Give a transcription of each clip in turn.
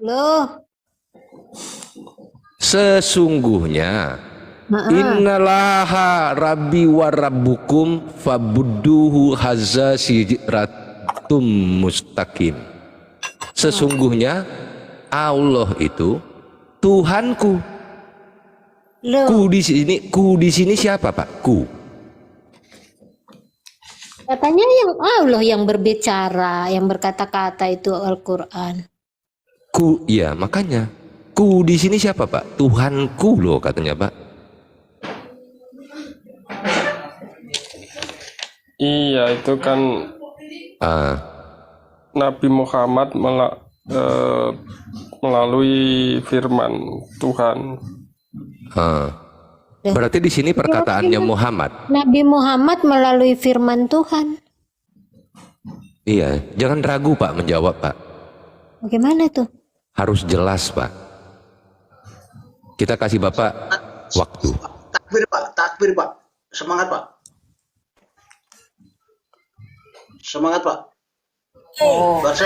Loh, Sesungguhnya innalaha rabbi wa rabbukum fabudduhu hazza siratum mustaqim. Sesungguhnya Allah itu Tuhanku. loh. Ku di sini siapa, Pak? Ku. Katanya yang Allah yang berbicara, yang berkata-kata itu Al-Quran. Ku, ya makanya. Ku di sini siapa, Pak? Tuhanku loh katanya, Pak. Iya, itu kan Ah, Nabi Muhammad melalui firman Tuhan. berarti di sini perkataannya Muhammad. Nabi Muhammad melalui firman Tuhan. Iya, jangan ragu Pak menjawab Pak. Bagaimana tuh? Harus jelas Pak. Kita kasih Bapak waktu. Takbir Pak, takbir Pak. Semangat Pak. Semangat Pak. Barsam.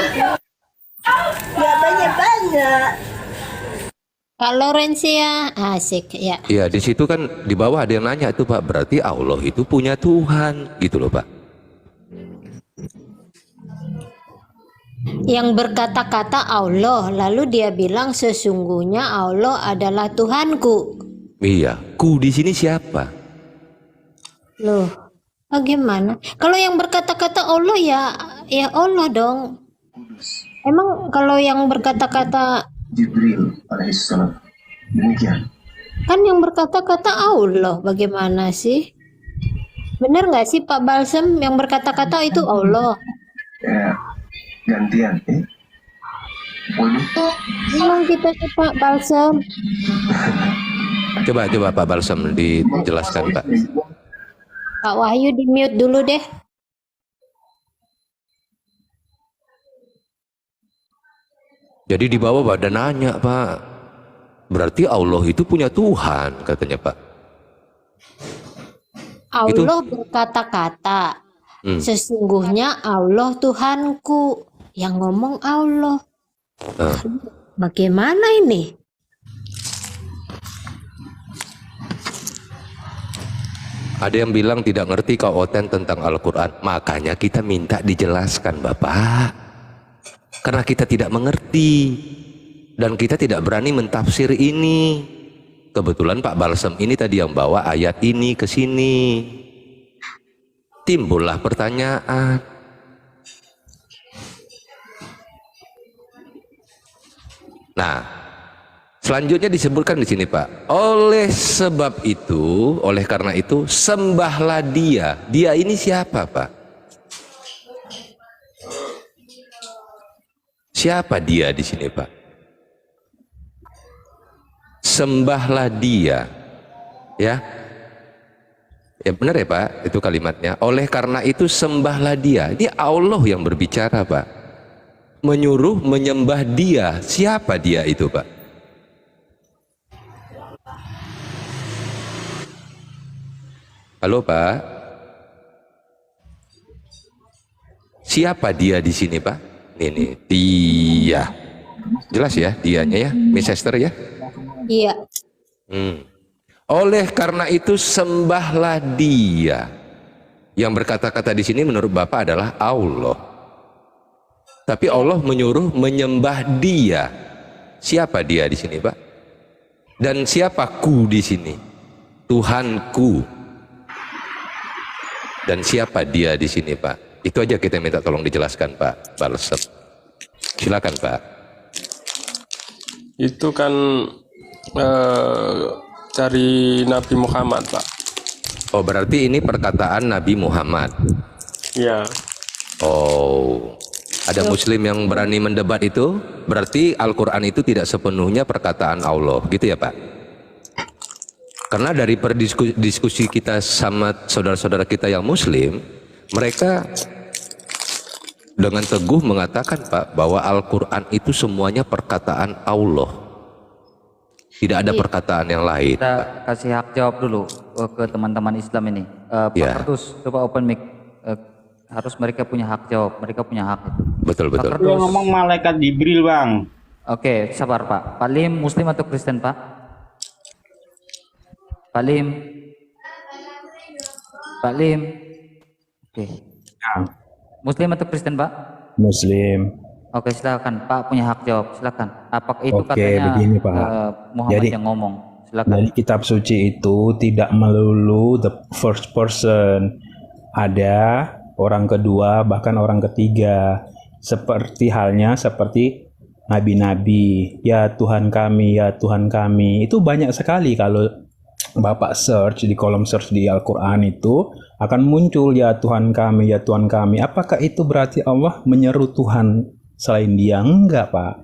Gak banyak-banyak. Kak Lorencia asik ya. Iya, di situ kan di bawah ada yang nanya itu Pak, berarti Allah itu punya Tuhan, gitu loh Pak. Yang berkata-kata Allah, lalu dia bilang sesungguhnya Allah adalah Tuhanku. Iya, ku di sini siapa? Loh, bagaimana? Kalau yang berkata-kata Allah ya Allah dong. Emang kalau yang berkata-kata Jibril alaihissalam. Demikian. kan yang berkata-kata Allah, bagaimana sih? Benar nggak sih Pak Balsem yang berkata-kata itu Allah? Ya, gantian. Waduh. Memang kita sih Pak Balsem. Coba Pak Balsam dijelaskan Pak. Pak Wahyu di mute dulu deh. Jadi di bawah pada nanya Pak, berarti Allah itu punya Tuhan katanya Pak. Allah berkata-kata, sesungguhnya Allah Tuhanku. Yang ngomong Allah. Bagaimana ini? Ada yang bilang tidak ngerti Oten tentang Al-Quran, makanya kita minta dijelaskan Bapak. Karena kita tidak mengerti dan kita tidak berani mentafsir ini. Kebetulan Pak Balsem ini tadi yang bawa ayat ini ke sini. Timbullah pertanyaan. Nah, selanjutnya disebutkan di sini Pak. Oleh sebab itu, oleh karena itu, sembahlah Dia. Dia ini siapa Pak? Siapa Dia di sini Pak? Sembahlah Dia, ya. Ya benar ya Pak, itu kalimatnya. Oleh karena itu sembahlah Dia. Ini Allah yang berbicara Pak. Menyuruh menyembah Dia. Siapa Dia itu Pak? Halo Pak. Siapa Dia di sini Pak? Ini Dia. Jelas ya dianya ya, Miss Esther ya? Iya. Oleh karena itu sembahlah Dia. Yang berkata-kata di sini menurut Bapak adalah Allah. Tapi Allah menyuruh menyembah Dia. Siapa Dia di sini, Pak? Dan siapa ku di sini? Tuhanku. Dan siapa Dia di sini, Pak? Itu aja kita minta tolong dijelaskan, Pak Balsem. Silakan, Pak. Itu kan dari Nabi Muhammad, Pak. Oh, berarti ini perkataan Nabi Muhammad. Ya. Oh, ada muslim yang berani mendebat itu? Berarti Al-Quran itu tidak sepenuhnya perkataan Allah, gitu ya Pak? Karena dari diskusi kita sama saudara-saudara kita yang muslim, mereka dengan teguh mengatakan Pak, bahwa Al-Quran itu semuanya perkataan Allah. Tidak ada perkataan yang lain. Kita kasih hak jawab dulu ke teman-teman Islam ini. Pak Kardus, coba open mic. Harus mereka punya hak jawab, mereka punya hak itu. Betul. Dia ngomong malaikat Jibril, Bang. Oke, sabar Pak. Pak Lim Muslim atau Kristen Pak? Pak Lim. Pak Lim. Oke. Muslim atau Kristen Pak? Muslim. Oke, silakan. Pak punya hak jawab. Silakan. Apakah itu Oke, katanya begini, Pak. Muhammad Jadi- yang ngomong? Silakan. Dari kitab suci itu tidak melulu the first person. Ada orang kedua, bahkan orang ketiga. Seperti halnya seperti nabi-nabi. Ya Tuhan kami, ya Tuhan kami. Itu banyak sekali kalau Bapak search di kolom search di Al-Quran itu akan muncul ya Tuhan kami, ya Tuhan kami. Apakah itu berarti Allah menyeru Tuhan selain dia? Enggak, Pak.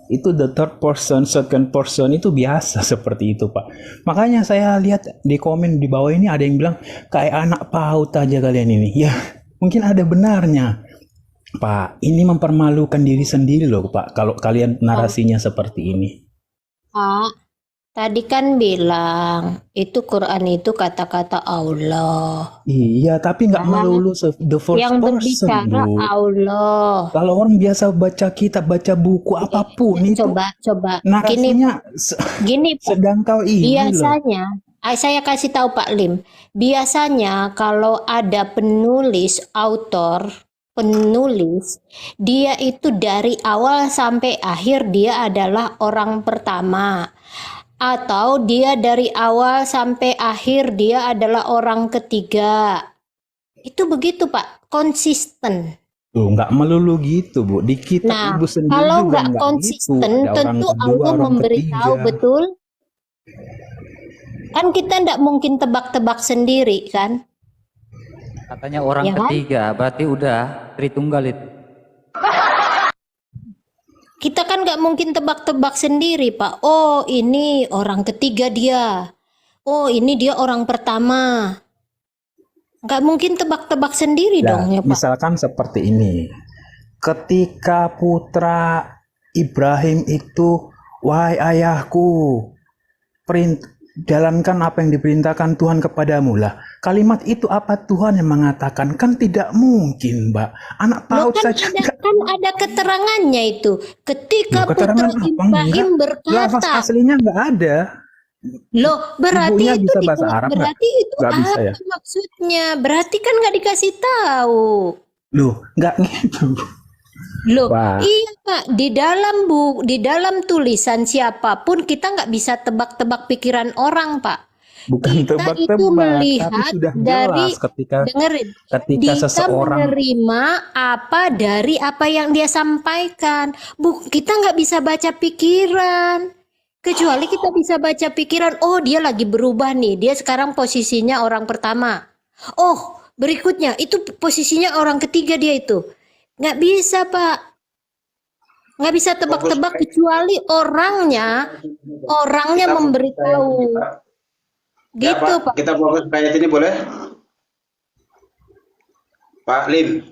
Itu the third person, second person itu biasa seperti itu, Pak. Makanya saya lihat di komen di bawah ini ada yang bilang kayak anak PAUD aja kalian ini. Ya, mungkin ada benarnya. Pak, ini mempermalukan diri sendiri loh, Pak. Kalau kalian narasinya seperti ini. Pak, tadi kan bilang itu Quran itu kata-kata Allah. Iya, tapi nggak melulu the first Yang person, berbicara Bu. Allah. Kalau orang biasa baca kitab, baca buku apapun itu Coba gini, narasinya gini Pak. sedangkal ini loh. Biasanya, saya kasih tahu Pak Lim. Biasanya kalau ada penulis, dia itu dari awal sampai akhir dia adalah orang pertama. Atau dia dari awal sampai akhir dia adalah orang ketiga. Itu begitu Pak, konsisten. Tuh, nggak melulu gitu, Bu. Di kitab Nah, Ibu sendiri kalau juga nggak nggak konsisten, gitu. Ada orang tentu kedua, Allah orang memberitahu, ketiga. betul? Kan kita nggak mungkin tebak-tebak sendiri, kan? Katanya orang Ya kan? ketiga, berarti udah Tritunggal itu. Kita kan nggak mungkin tebak-tebak sendiri, Pak. Oh, ini orang ketiga dia. Oh, ini dia orang pertama. Nggak mungkin tebak-tebak sendiri Nah, dong ya, Pak. misalkan seperti ini. Ketika putra Ibrahim itu, wahai ayahku, jalankan apa yang diperintahkan Tuhan kepadamu lah. Kalimat itu apa Tuhan yang mengatakan? Kan tidak mungkin, Mbak. Anak Loh, PAUD kan saja ada, nggak. kan ada keterangannya itu. Ketika Loh, keterangan putra apa? Ibrahim Enggak. Lafaz berkata, aslinya nggak ada. loh, berarti Ibunya itu bisa bahasa Arab nggak? berarti itu Nggak bisa apa ya? maksudnya? Berarti kan nggak dikasih tahu. Loh, nggak gitu. Loh, Wah. iya Kak, di dalam tulisan siapapun kita nggak bisa tebak-tebak pikiran orang, Pak. Bukan Kita itu tebak-tebak, tapi melihat sudah dari, jelas ketika dengerin, ketika kita seseorang menerima apa dari apa yang dia sampaikan. Kita nggak bisa baca pikiran. Kecuali kita bisa baca pikiran, oh dia lagi berubah nih, dia sekarang posisinya orang pertama. Oh, berikutnya itu posisinya orang ketiga dia itu. Nggak bisa, Pak. Nggak bisa tebak-tebak kecuali orangnya Kita memberitahu. Ya, Gitu, Pak, Pak. kita fokus ke ayat ini boleh? Pak Lim,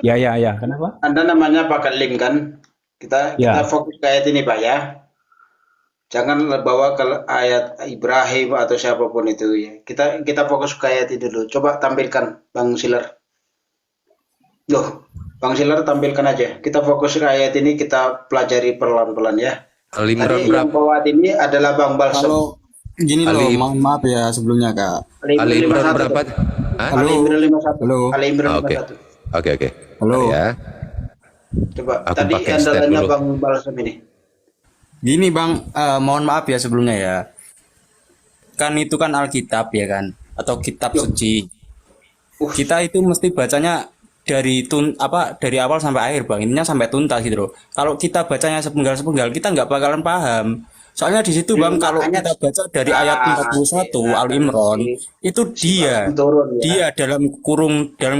ya, kenapa? Anda namanya Pak Lim kan? Kita Ya. fokus ke ayat ini, Pak ya. Jangan bawa ke ayat Ibrahim atau siapapun itu ya. Kita fokus ke ayat ini dulu. Coba tampilkan Bang Silar. Loh, Bang Silar tampilkan aja. Kita fokus ke ayat ini, kita pelajari pelan-pelan ya. Ali Imran Tadi yang berapa? bawa ini adalah Bang Balsem. Kalau gini loh, Ali- mohon maaf ya sebelumnya Kak. Ali Imran 51. berapa? Hah? Ali Imran 51. Halo. Ali Imran Ah, Oke, 51. oke. Halo. Ya, Coba Aku tadi pakai stand andalanya dulu. Bang Balsem ini. Gini Bang, mohon maaf ya sebelumnya ya. Kan itu kan Alkitab ya kan, atau kitab suci. Kita itu mesti bacanya dari dari awal sampai akhir Bang. Intinya sampai tuntas gitu loh. Kalau kita bacanya sepenggal-sepenggal, kita nggak bakalan paham. Soalnya di situ Bang, kalau Makanya- kita baca dari ayat 41 Al Imran, itu dia Turun ya. dalam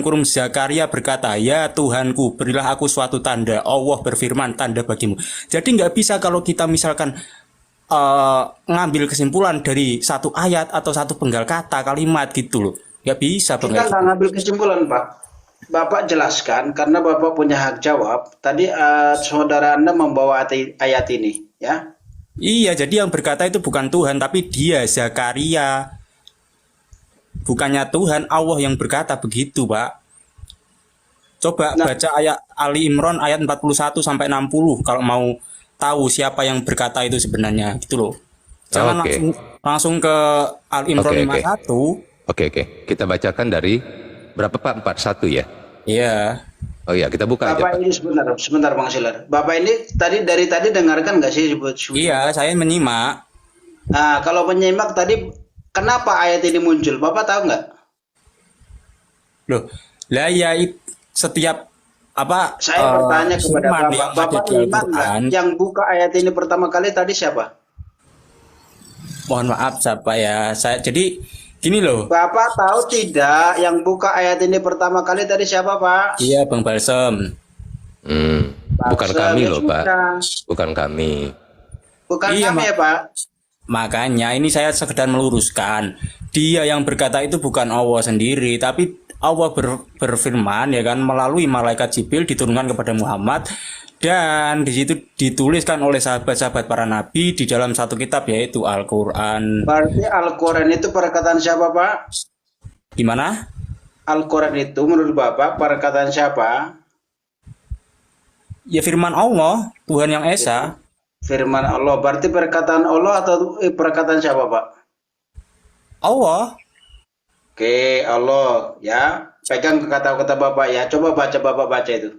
kurung Zakaria berkata, ya Tuhanku, berilah aku suatu tanda. Allah berfirman, tanda bagimu. Jadi nggak bisa kalau kita misalkan ngambil kesimpulan dari satu ayat atau satu penggal kata kalimat gitu loh. Nggak bisa Bang. Kita nggak ngambil kesimpulan, Pak. Bapak jelaskan karena Bapak punya hak jawab. Tadi saudara Anda membawa ayat ini, ya. Iya, jadi yang berkata itu bukan Tuhan, tapi dia, Zakaria. Bukannya Tuhan, Allah yang berkata begitu, Pak. Coba Nah. baca ayat Ali Imran ayat 41 sampai 60 kalau mau tahu siapa yang berkata itu sebenarnya gitu loh. Jangan Oke. langsung ke Al Imran Oke, oke. 51. Oke, kita bacakan dari berapa Pak? 41 ya? Iya. Oh iya, kita buka aja Bapak Pak. ini sebentar Bang Silar. Bapak ini dari tadi dengarkan nggak sih sebut? Iya, saya menyimak. Nah, kalau menyimak tadi, kenapa ayat ini muncul? Bapak tahu nggak? Loh, lah ya setiap apa Saya bertanya kepada firman Bapak. yang ada Bapak di menyimak nggak? Al-Quran. Yang buka ayat ini pertama kali tadi siapa? Mohon maaf siapa ya. Saya jadi gini loh. Bapak tahu tidak yang buka ayat ini pertama kali tadi siapa, Pak? Iya, Bang Balsem. Bukan Balsem, kami ya loh Pak. sudah. Bukan kami. Bukan Iya, kami Mak. ya, Pak. Makanya ini saya sekedar meluruskan. Dia yang berkata itu bukan Allah sendiri, tapi Allah berfirman ya kan melalui malaikat Jibril diturunkan kepada Muhammad, dan di situ dituliskan oleh sahabat-sahabat para nabi di dalam satu kitab yaitu Al-Qur'an. Berarti Al-Quran itu perkataan siapa, Pak? Gimana? Al-Quran itu menurut Bapak perkataan siapa? Ya firman Allah, Tuhan yang Esa. Firman Allah. Berarti perkataan Allah atau perkataan siapa, Pak? Allah. Oke, Allah ya. Pegang kata-kata Bapak ya. Coba Bapak baca itu.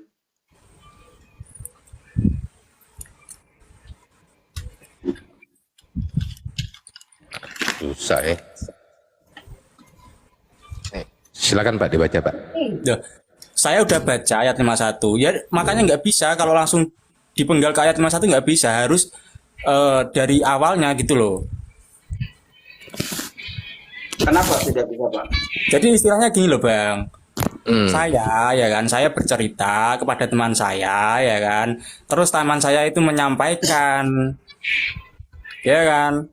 Susah ya. Silakan Pak dibaca Pak. Duh, saya udah baca ayat 51. Ya makanya nggak bisa kalau langsung dipenggal ke ayat 51, nggak bisa, harus dari awalnya gitu loh. Kenapa tidak bisa, Pak? Jadi istilahnya gini loh Bang. Saya ya kan, saya bercerita kepada teman saya ya kan. Terus teman saya itu menyampaikan ya kan.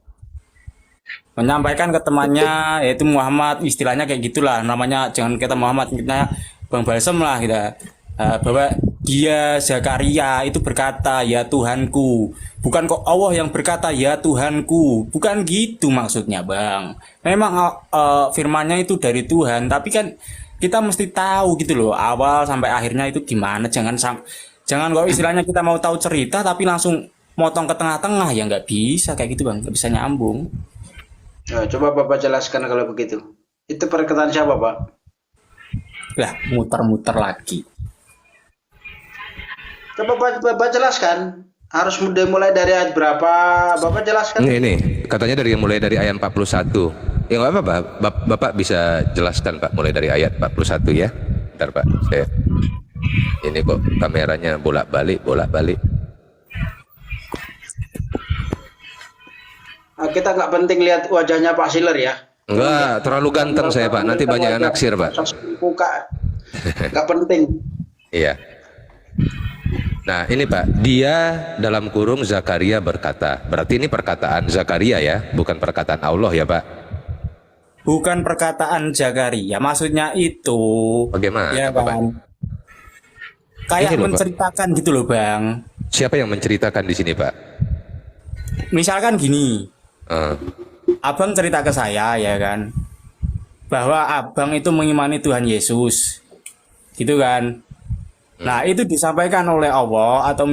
Menyampaikan ke temannya yaitu Muhammad, istilahnya kayak gitulah, namanya jangan kita Muhammad, kita Bang Balsem lah kita. Bahwa dia Zakaria itu berkata ya Tuhanku, bukan kok Allah yang berkata ya Tuhanku, bukan gitu maksudnya Bang. Memang firmannya itu dari Tuhan, tapi kan kita mesti tahu gitu loh awal sampai akhirnya itu gimana. Jangan kok istilahnya kita mau tahu cerita tapi langsung motong ke tengah-tengah, ya nggak bisa kayak gitu Bang, nggak bisa nyambung. Nah, coba Bapak jelaskan kalau begitu. Itu perkataan siapa, Pak? Lah muter-muter lagi. Coba Bapak jelaskan. Harus mulai dari ayat berapa? Bapak jelaskan. Ini katanya mulai dari ayat 41. Ya nggak apa-apa, Bapak bisa jelaskan Pak mulai dari ayat 41 ya. Bentar Pak, saya ini kok kameranya bolak-balik. Kita nggak penting lihat wajahnya Pak Siler ya. Enggak, terlalu ganteng saya Pak. Nanti banyak yang naksir Pak. Buka. Nggak penting. Iya. Nah ini Pak, dia dalam kurung Zakaria berkata. Berarti ini perkataan Zakaria ya, bukan perkataan Allah ya Pak. Bukan perkataan Zakaria, maksudnya itu. Bagaimana Ya Bapak? Bang. Kayak Ini loh, Pak. menceritakan gitu loh Bang. Siapa yang menceritakan di sini Pak? Misalkan gini, Eh, Abang cerita ke saya ya kan, bahwa Abang itu mengimani Tuhan Yesus, gitu kan. Nah itu disampaikan oleh Allah atau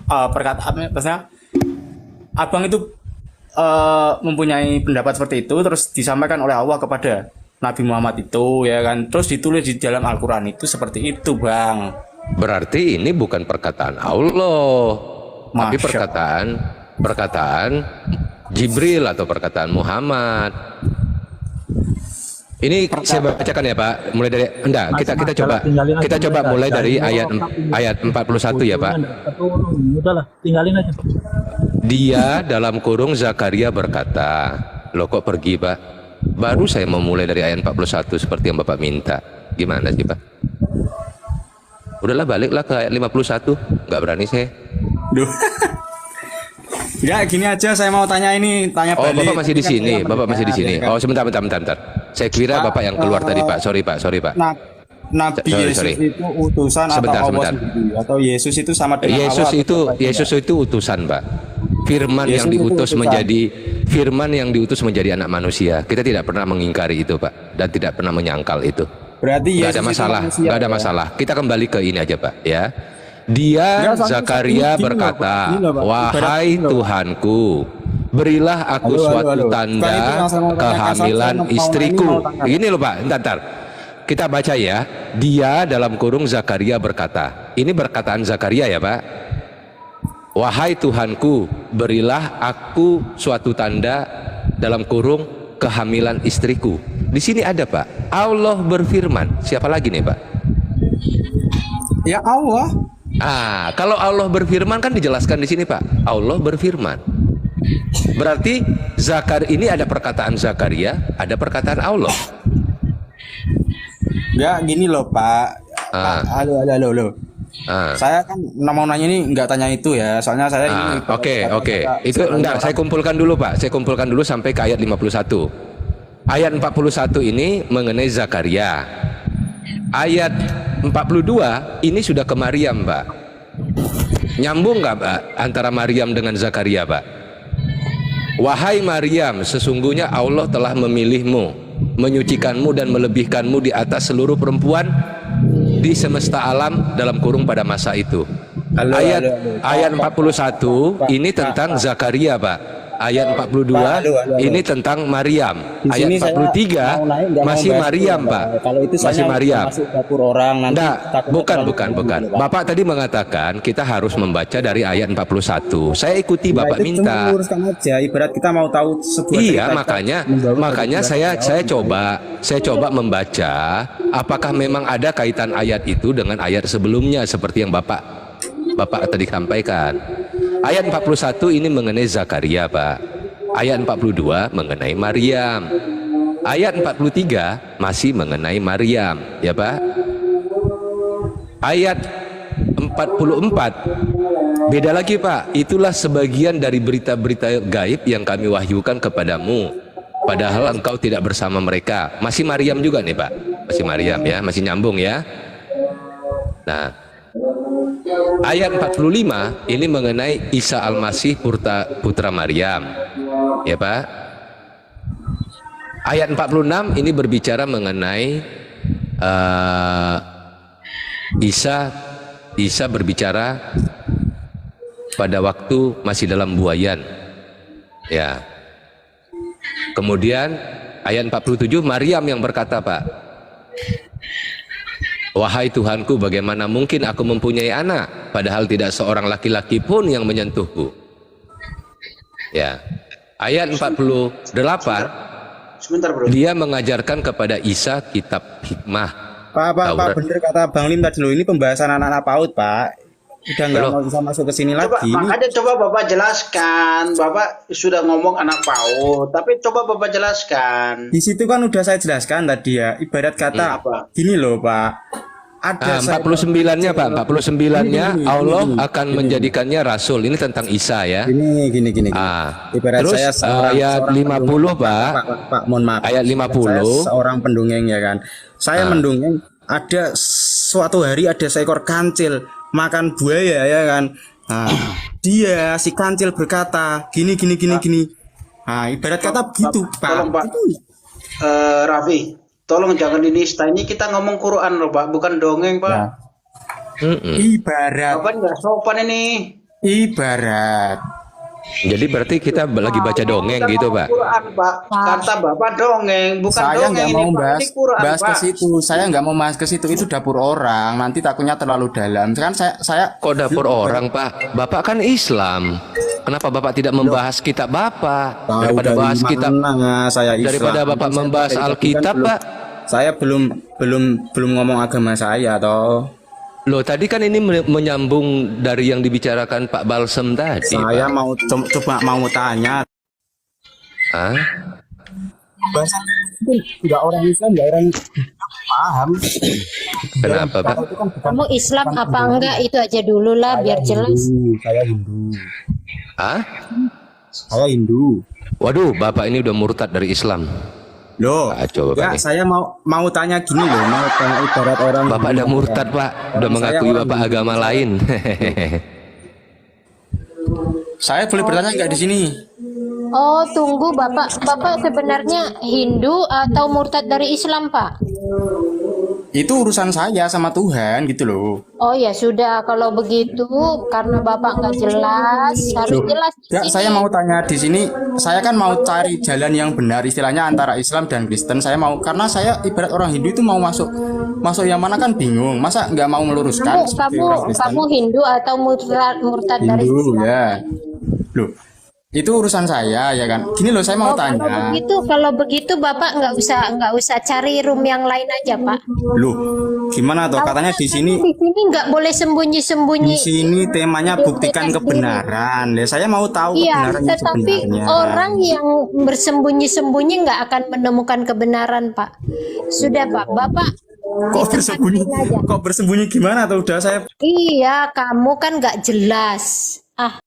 perkataan, maksudnya Abang itu mempunyai pendapat seperti itu, terus disampaikan oleh Allah kepada Nabi Muhammad itu ya kan, terus ditulis di dalam Al-Quran itu seperti itu Bang. Berarti ini bukan perkataan Allah, tapi perkataan Jibril atau perkataan Muhammad. Ini saya bacakan ya Pak, mulai dari kita coba mulai dari ayat 41 ya Pak. Udahlah, tinggalin aja. Dia dalam kurung Zakaria berkata, loh kok pergi Pak? Baru saya memulai dari ayat 41 seperti yang Bapak minta. Gimana sih Pak? Udahlah baliklah ke ayat 51, nggak berani saya. Duh. Ya gini aja, saya mau tanya Oh balik. Bapak masih di sini, Bapak masih di sini. Oh sebentar. Saya kira Bapak yang keluar tadi Pak. Sorry Pak. Nabi Yesus itu utusan Sebentar. atau Allah sendiri? Atau Yesus itu sama dengan Yesus Allah? Yesus itu utusan Pak. Firman Yesus yang itu diutus utusan. menjadi anak manusia. Kita tidak pernah mengingkari itu Pak, dan tidak pernah menyangkal itu. Berarti Nggak Yesus ada masalah, itu manusia, nggak ada ya? masalah. Kita kembali ke ini aja Pak ya. Dia Enggak, soalnya Zakaria gini loh, Pak. berkata, Gini loh, Pak. "Wahai Ibarat gini loh, Pak. Tuhanku, berilah aku Halo, suatu halo. Bukan tanda itu yang saya mau tanyakan. kehamilan Saya mau istriku." tanya. Gini loh Pak, ntar. Kita baca ya. Dia dalam kurung Zakaria berkata. Ini perkataan Zakaria ya Pak. "Wahai Tuhanku, berilah aku suatu tanda dalam kurung kehamilan istriku." Di sini ada Pak, Allah berfirman. Siapa lagi nih Pak? Ya Allah. Kalau Allah berfirman kan dijelaskan di sini Pak. Allah berfirman. Berarti ini ada perkataan Zakaria, ada perkataan Allah. Ya gini loh Pak. Halo. Saya kan mau nanya ini nggak tanya itu ya. Soalnya saya ini Oke. Itu enggak, saya kumpulkan dulu Pak. Saya kumpulkan dulu sampai ke ayat 51. Ayat 41 ini mengenai Zakaria. Ayat 42 ini sudah ke Maryam Pak. Nyambung nggak Pak antara Maryam dengan Zakaria Pak? "Wahai Maryam, sesungguhnya Allah telah memilihmu, menyucikanmu dan melebihkanmu di atas seluruh perempuan di semesta alam," dalam kurung pada masa itu. Ayat 41 ini tentang Zakaria Pak. Ayat 42 ini tentang Maryam. Ayat 43 masih Maryam Pak. Kalau itu masih Maryam. masuk dapur orang nanti. Bukan. Bapak tadi mengatakan kita harus membaca dari ayat 41. Saya ikuti Bapak minta. Luruskan aja. Ibarat kita mau tahu sebuah Iya, cerita, makanya saya coba membaca apakah memang ada kaitan ayat itu dengan ayat sebelumnya seperti yang Bapak tadi sampaikan. Ayat 41 ini mengenai Zakaria Pak. Ayat 42 mengenai Maryam. Ayat 43 masih mengenai Maryam, ya Pak. Ayat 44 beda lagi Pak. Itulah sebagian dari berita-berita gaib yang kami wahyukan kepadamu, padahal engkau tidak bersama mereka. Masih Maryam juga nih Pak. Masih Maryam ya, masih nyambung ya. Nah, ayat 45 ini mengenai Isa Al-Masih putra Maryam, ya Pak. Ayat 46 ini berbicara mengenai Isa berbicara pada waktu masih dalam buayan, ya. Kemudian ayat 47 Maryam yang berkata Pak, "Wahai Tuhanku, bagaimana mungkin aku mempunyai anak, padahal tidak seorang laki-laki pun yang menyentuhku." Ya. Ayat 48, Sebentar bro. dia mengajarkan kepada Isa kitab hikmah. Pak, bener kata Bang Lim tadi loh, ini pembahasan anak-anak PAUD, Pak. Udah nggak mau bisa masuk ke sini lagi. Makanya coba Bapak jelaskan. Bapak sudah ngomong anak PAUD, tapi coba Bapak jelaskan. Di situ kan udah saya jelaskan tadi ya. Ibarat kata gini loh, Pak. Ada 49-nya Pak, 49-nya Allah akan menjadikannya rasul. Ini tentang Isa ya. Gini. Ibarat Terus saya ayat 50 Pak. Pak, mohon maaf. Ayat 50. Saya seorang pendongeng ya kan. Saya mendongeng ada suatu hari ada seekor kancil makan buaya ya kan. Nah, dia si kancil berkata gini. Nah, ibarat kata begitu, Pak. Tolong Pak. Raffi, tolong jangan dinista. Ini kita ngomong Quran loh Pak, bukan dongeng Pak. Ya. Ibarat. Bapak nggak sopan ini. Ibarat. Jadi berarti kita lagi baca dongeng gitu Pak. Quran Pak. Kata Bapak dongeng, bukan Saya dongeng nggak ini mau Pak. bahas, Ini Quran bahas Pak. ke situ. Saya nggak mau bahas ke situ. Itu dapur orang. Nanti takutnya terlalu dalam. Kan saya Kok dapur orang Pak? Bapak kan Islam. Kenapa Bapak tidak membahas kitab Bapak? Daripada bahas kitab, saya Islam. daripada Bapak membahas Alkitab Pak. Saya belum ngomong agama saya toh. Loh tadi kan ini menyambung dari yang dibicarakan Pak Balsem tadi. Saya Pak. mau coba mau tanya. Hah? Bahasa itu nggak orang Islam, nggak orang paham. Kenapa Pak? Kamu Islam apa enggak itu aja dulu lah biar jelas. Saya Hindu. Hah? Saya Hindu. Waduh, Bapak ini udah murtad dari Islam. Loh, Kacau, ya Bapak nih. saya mau tanya gini loh, mau tanya ibarat orang. Bapak udah murtad Pak, udah mengakui Bapak agama lain. Saya boleh bertanya nggak di sini? Oh, tunggu Bapak. Bapak sebenarnya Hindu atau murtad dari Islam, Pak? Itu urusan saya sama Tuhan gitu loh. Oh ya sudah, kalau begitu karena Bapak nggak jelas, harus Loh, jelas di ya, sini. saya mau tanya di sini, saya kan mau cari jalan yang benar istilahnya antara Islam dan Kristen. Saya mau karena saya ibarat orang Hindu itu mau masuk yang mana kan bingung. Masa nggak mau meluruskan seperti orang Kristen? Kamu Hindu atau murtad dari Hindu Islam? ya. Loh, itu urusan saya ya kan. Gini loh, saya mau Oh, tanya. kalau begitu Bapak nggak usah cari room yang lain aja, Pak. Loh, gimana toh? Katanya di sini Nggak boleh sembunyi-sembunyi. di sini temanya buktikan kebenaran. Ya, saya mau tahu Iya, kebenaran yang tetapi sebenarnya. orang yang bersembunyi-sembunyi nggak akan menemukan kebenaran, Pak. Sudah, Pak. Bapak Kok bersembunyi? aja. Kok bersembunyi gimana tuh? Udah saya Iya, kamu kan nggak jelas. Ah.